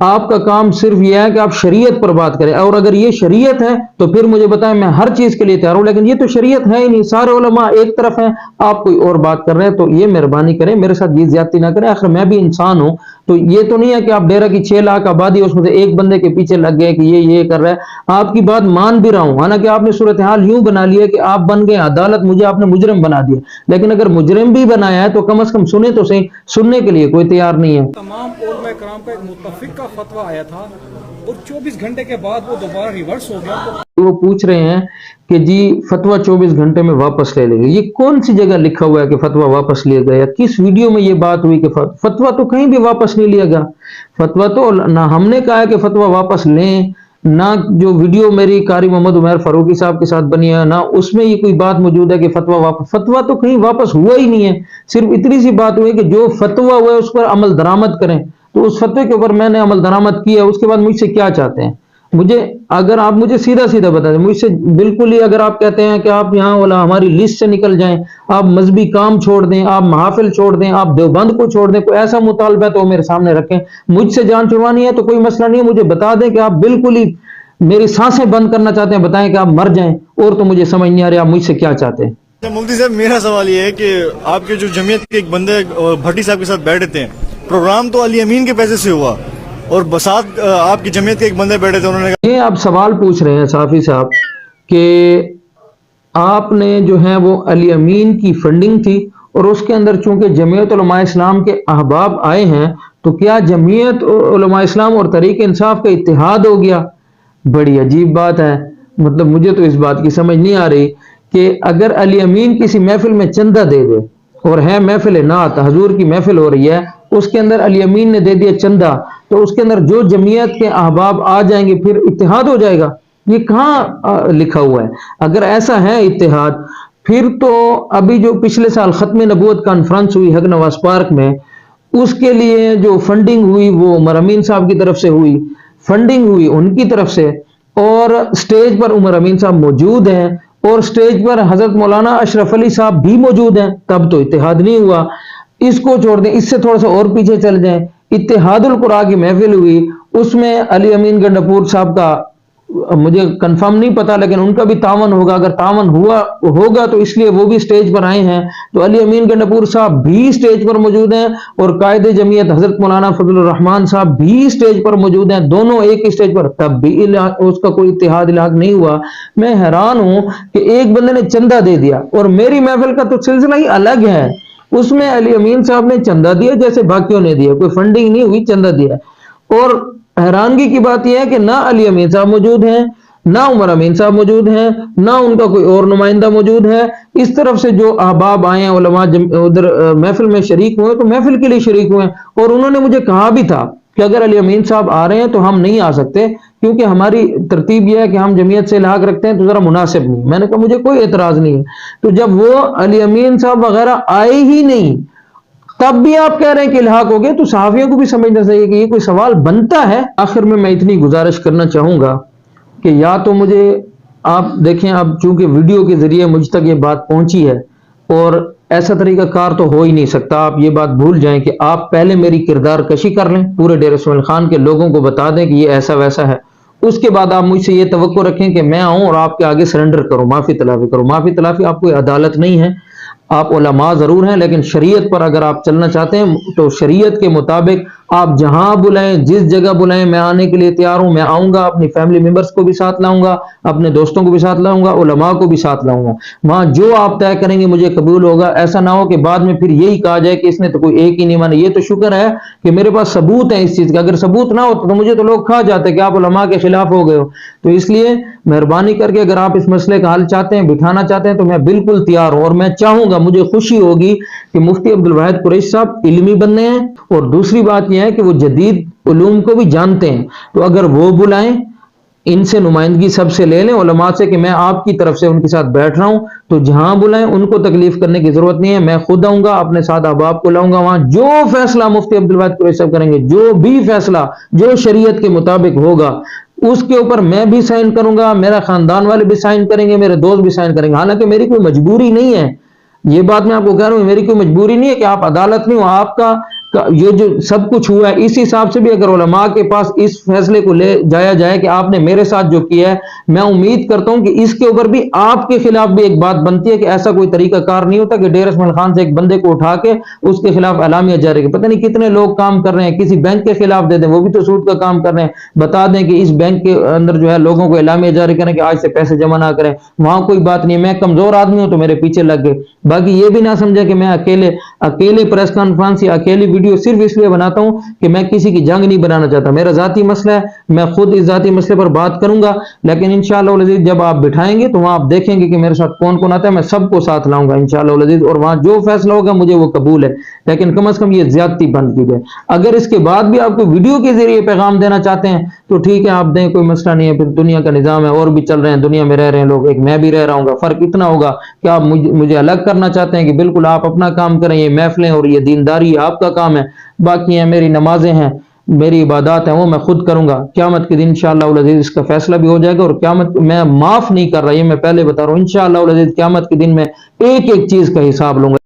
آپ کا کام صرف یہ ہے کہ آپ شریعت پر بات کریں، اور اگر یہ شریعت ہے تو پھر مجھے بتائیں، میں ہر چیز کے لیے تیار ہوں، لیکن یہ تو شریعت ہے ہی نہیں، سارے علماء ایک طرف ہیں، آپ کوئی اور بات کر رہے ہیں، تو یہ مہربانی کریں میرے ساتھ یہ زیادتی نہ کریں، آخر میں بھی انسان ہوں، تو یہ تو نہیں ہے کہ آپ ڈیرہ کی 6 لاکھ آبادی اس میں سے ایک بندے کے پیچھے لگ گئے کہ یہ کر رہا ہے، آپ کی بات مان بھی رہا ہوں، حالانکہ آپ نے صورتحال یوں بنا لی ہے کہ آپ بن گئے عدالت، مجھے آپ نے مجرم بنا دیا، لیکن اگر مجرم بھی بنایا ہے تو کم از کم سنیں تو صحیح، سننے کے لیے کوئی تیار نہیں ہے۔ تمام علماء کرام کا ایک متفق کا فتویٰ آیا تھا اور 24 گھنٹے کے بعد وہ دوبارہ ریورس ہو گیا۔ تو وہ پوچھ رہے ہیں کہ جی فتویٰ 24 گھنٹے میں واپس لے لیں گے، یہ کون سی جگہ لکھا ہوا ہے کہ فتویٰ واپس لیا گیا، کس ویڈیو میں یہ بات ہوئی کہ فتویٰ تو کہیں بھی واپس نہیں لیا گیا، فتویٰ تو نہ ہم نے کہا ہے کہ فتویٰ واپس لیں، نہ جو ویڈیو میری قاری محمد عمیر فاروقی صاحب کے ساتھ بنی ہے، نہ اس میں یہ کوئی بات موجود ہے کہ فتویٰ تو کہیں واپس ہوا ہی نہیں ہے، صرف اتنی سی بات ہوئی کہ جو فتویٰ ہوا ہے اس پر عمل درآمد کریں، تو اس فتوے کے اوپر میں نے عمل درآمد کیا، اس کے بعد مجھ سے کیا چاہتے ہیں؟ اگر آپ مجھے سیدھا سیدھا بتا دیں، مجھ سے بالکل ہی، اگر آپ کہتے ہیں کہ آپ یہاں والا ہماری لسٹ سے نکل جائیں، آپ مذہبی کام چھوڑ دیں، آپ محافل چھوڑ دیں، آپ دیوبند کو چھوڑ دیں، کوئی ایسا مطالبہ ہے تو میرے سامنے رکھیں، مجھ سے جان چھڑوانی ہے تو کوئی مسئلہ نہیں ہے، مجھے بتا دیں کہ آپ بالکل ہی میری سانسیں بند کرنا چاہتے ہیں، بتائیں کہ آپ مر جائیں، اور تو مجھے سمجھ نہیں آ رہا آپ مجھ سے کیا چاہتے ہیں۔ مفتی صاحب میرا سوال یہ ہے کہ آپ کے جو جمعیت کے ایک بندے بھٹی صاحب کے ساتھ بیٹھے تھے، پروگرام تو علی امین کے پیسے سے ہوا، اور بسات آپ کی جمعیت کے ایک بندے بیٹھے تھے، انہوں نے یہ آپ سوال پوچھ رہے ہیں صافی صاحب کہ آپ نے جو ہے وہ علی امین کی فنڈنگ تھی، اور اس کے اندر چونکہ جمعیت علماء اسلام کے احباب آئے ہیں تو کیا جمعیت علماء اسلام اور تحریک انصاف کا اتحاد ہو گیا؟ بڑی عجیب بات ہے، مطلب مجھے تو اس بات کی سمجھ نہیں آ رہی کہ اگر علی امین کسی محفل میں چندہ دے دے، اور ہے محفل نعت، حضور کی محفل ہو رہی ہے، اس کے اندر علی امین نے دے دیا چندہ، تو اس کے اندر جو جمعیت کے احباب آ جائیں گے پھر اتحاد ہو جائے گا؟ یہ کہاں لکھا ہوا ہے؟ اگر ایسا ہے اتحاد، پھر تو ابھی جو پچھلے سال ختم نبوت کانفرنس ہوئی حق نواز پارک میں، اس کے لیے جو فنڈنگ ہوئی وہ عمر امین صاحب کی طرف سے ہوئی، فنڈنگ ہوئی ان کی طرف سے، اور سٹیج پر عمر امین صاحب موجود ہیں، اور سٹیج پر حضرت مولانا اشرف علی صاحب بھی موجود ہیں، تب تو اتحاد نہیں ہوا۔ اس کو چھوڑ دیں، اس سے تھوڑا سا اور پیچھے چل جائیں، اتحاد القرآن کی محفل ہوئی، اس میں علی امین گنڈپور صاحب کا مجھے کنفرم نہیں پتا، لیکن ان کا بھی تعاون ہوگا، اگر تعاون ہوگا تو اس لیے وہ بھی سٹیج پر آئے ہیں، تو علی امین گنڈپور صاحب بھی سٹیج پر موجود ہیں، اور قائد جمعیت حضرت مولانا فضل الرحمان صاحب بھی سٹیج پر موجود ہیں، دونوں ایک ہی سٹیج پر، تب بھی اس کا کوئی اتحاد الحاق نہیں ہوا۔ میں حیران ہوں کہ ایک بندے نے چندہ دے دیا، اور میری محفل کا تو سلسلہ ہی الگ ہے، اس میں علی امین صاحب نے چندہ دیا جیسے باقیوں نے دیا، کوئی فنڈنگ نہیں ہوئی، چندہ دیا، اور حیرانگی کی بات یہ ہے کہ نہ علی امین صاحب موجود ہیں، نہ عمر امین صاحب موجود ہیں، نہ ان کا کوئی اور نمائندہ موجود ہے، اس طرف سے جو احباب آئے ہیں علماء ادھر محفل میں شریک ہوئے تو محفل کے لیے شریک ہوئے ہیں، اور انہوں نے مجھے کہا بھی تھا کہ اگر علی امین صاحب آ رہے ہیں تو ہم نہیں آ سکتے، کیونکہ ہماری ترتیب یہ ہے کہ ہم جمعیت سے الحاق رکھتے ہیں، تو ذرا مناسب نہیں۔ میں نے کہا مجھے کوئی اعتراض نہیں ہے، تو جب وہ علی امین صاحب وغیرہ آئے ہی نہیں، تب بھی آپ کہہ رہے ہیں کہ الحاق ہو گئے، تو صحافیوں کو بھی سمجھنا چاہیے کہ یہ کوئی سوال بنتا ہے۔ آخر میں اتنی گزارش کرنا چاہوں گا کہ یا تو مجھے آپ دیکھیں، اب چونکہ ویڈیو کے ذریعے مجھ تک یہ بات پہنچی ہے، اور ایسا طریقہ کار تو ہو ہی نہیں سکتا، آپ یہ بات بھول جائیں کہ آپ پہلے میری کردار کشی کر لیں، پورے ڈیرہ اسماعیل خان کے لوگوں کو بتا دیں کہ یہ ایسا ویسا ہے، اس کے بعد آپ مجھ سے یہ توقع رکھیں کہ میں آؤں اور آپ کے آگے سرنڈر کروں، معافی تلافی کروں۔ معافی تلافی آپ کوئی عدالت نہیں ہے، آپ علماء ضرور ہیں، لیکن شریعت پر اگر آپ چلنا چاہتے ہیں تو شریعت کے مطابق آپ جہاں بلائیں، جس جگہ بلائیں، میں آنے کے لیے تیار ہوں، میں آؤں گا، اپنی فیملی ممبرز کو بھی ساتھ لاؤں گا، اپنے دوستوں کو بھی ساتھ لاؤں گا، علماء کو بھی ساتھ لاؤں گا، وہاں جو آپ طے کریں گے مجھے قبول ہوگا۔ ایسا نہ ہو کہ بعد میں پھر یہی کہا جائے کہ اس نے تو کوئی ایک ہی نہیں مانا۔ یہ تو شکر ہے کہ میرے پاس ثبوت ہے اس چیز کا، اگر ثبوت نہ ہوتا تو مجھے تو لوگ کھا جاتے کہ آپ علماء کے خلاف ہو گئے ہو۔ تو اس لیے مہربانی کر کے اگر آپ اس مسئلے کا حل چاہتے ہیں، بٹھانا چاہتے ہیں، تو میں بالکل تیار ہوں، اور میں چاہوں گا، مجھے خوشی ہوگی کہ مفتی عبدالواحد قریشی صاحب علمی بننے ہیں، اور دوسری بات یہ ہے کہ وہ جدید علوم کو بھی جانتے ہیں، تو اگر وہ بلائیں، ان سے نمائندگی سب سے لے لیں علماء سے کہ میں آپ کی طرف سے ان کے ساتھ بیٹھ رہا ہوں، تو جہاں بلائیں ان کو تکلیف کرنے کی ضرورت نہیں ہے، میں خود آؤں گا، اپنے ساتھ احباب کو لاؤں گا، وہاں جو فیصلہ مفتی عبدالواحد قریشی صاحب کریں گے، جو بھی فیصلہ جو شریعت کے مطابق ہوگا، اس کے اوپر میں بھی سائن کروں گا، میرا خاندان والے بھی سائن کریں گے، میرے دوست بھی سائن کریں گے۔ حالانکہ میری کوئی مجبوری نہیں ہے، یہ بات میں آپ کو کہہ رہا ہوں، میری کوئی مجبوری نہیں ہے کہ آپ عدالت نہیں ہو، آپ کا یہ جو سب کچھ ہوا ہے، اس حساب سے بھی اگر علماء کے پاس اس فیصلے کو لے جایا جائے کہ آپ نے میرے ساتھ جو کیا ہے، میں امید کرتا ہوں کہ اس کے اوپر بھی آپ کے خلاف بھی ایک بات بنتی ہے کہ ایسا کوئی طریقہ کار نہیں ہوتا کہ ڈیر اسماعیل خان سے ایک بندے کو اٹھا کے اس کے خلاف اعلامیہ جاری کرے۔ پتہ نہیں کتنے لوگ کام کر رہے ہیں، کسی بینک کے خلاف دے دیں، وہ بھی تو سود کا کام کر رہے ہیں، بتا دیں کہ اس بینک کے اندر جو ہے لوگوں کو اعلامیہ جاری کریں کہ آج سے پیسے جمع نہ کریں، وہاں کوئی بات نہیں، میں کمزور آدمی ہوں تو میرے پیچھے لگ گئے۔ باقی یہ بھی نہ سمجھے کہ میں اکیلے پریس کانفرنس یا اکیلی ویڈیو صرف اس لیے بناتا ہوں کہ میں کسی کی جنگ نہیں بنانا چاہتا، میرا ذاتی مسئلہ ہے، میں خود اس ذاتی مسئلے پر بات کروں گا، لیکن انشاءاللہ العزیز جب آپ بٹھائیں گے تو وہاں آپ دیکھیں گے کہ میرے ساتھ کون کون آتا ہے، میں سب کو ساتھ لاؤں گا انشاءاللہ العزیز، اور وہاں جو فیصلہ ہوگا مجھے وہ قبول ہے، لیکن کم از کم یہ زیادتی بند کی جائے۔ اگر اس کے بعد بھی آپ کو ویڈیو کے ذریعے پیغام دینا چاہتے ہیں تو ٹھیک ہے، آپ دیں، کوئی مسئلہ نہیں ہے، پھر دنیا کا نظام ہے، اور بھی چل رہے ہیں، دنیا میں رہ رہے ہیں لوگ، ایک میں بھی رہ رہا ہوں گا، فرق اتنا ہوگا کہ آپ مجھے الگ کرنا چاہتے ہیں کہ بالکل آپ اپنا کام کریں، یہ محفلیں اور یہ دینداری آپ کا کام ہے، باقی ہیں میری نمازیں ہیں، میری عبادات ہیں، وہ میں خود کروں گا۔ قیامت کے دن انشاءاللہ العزیز اس کا فیصلہ بھی ہو جائے گا، اور قیامت میں معاف نہیں کر رہا، یہ میں پہلے بتا رہا ہوں، انشاءاللہ العزیز قیامت کے دن میں ایک ایک چیز کا حساب لوں گا۔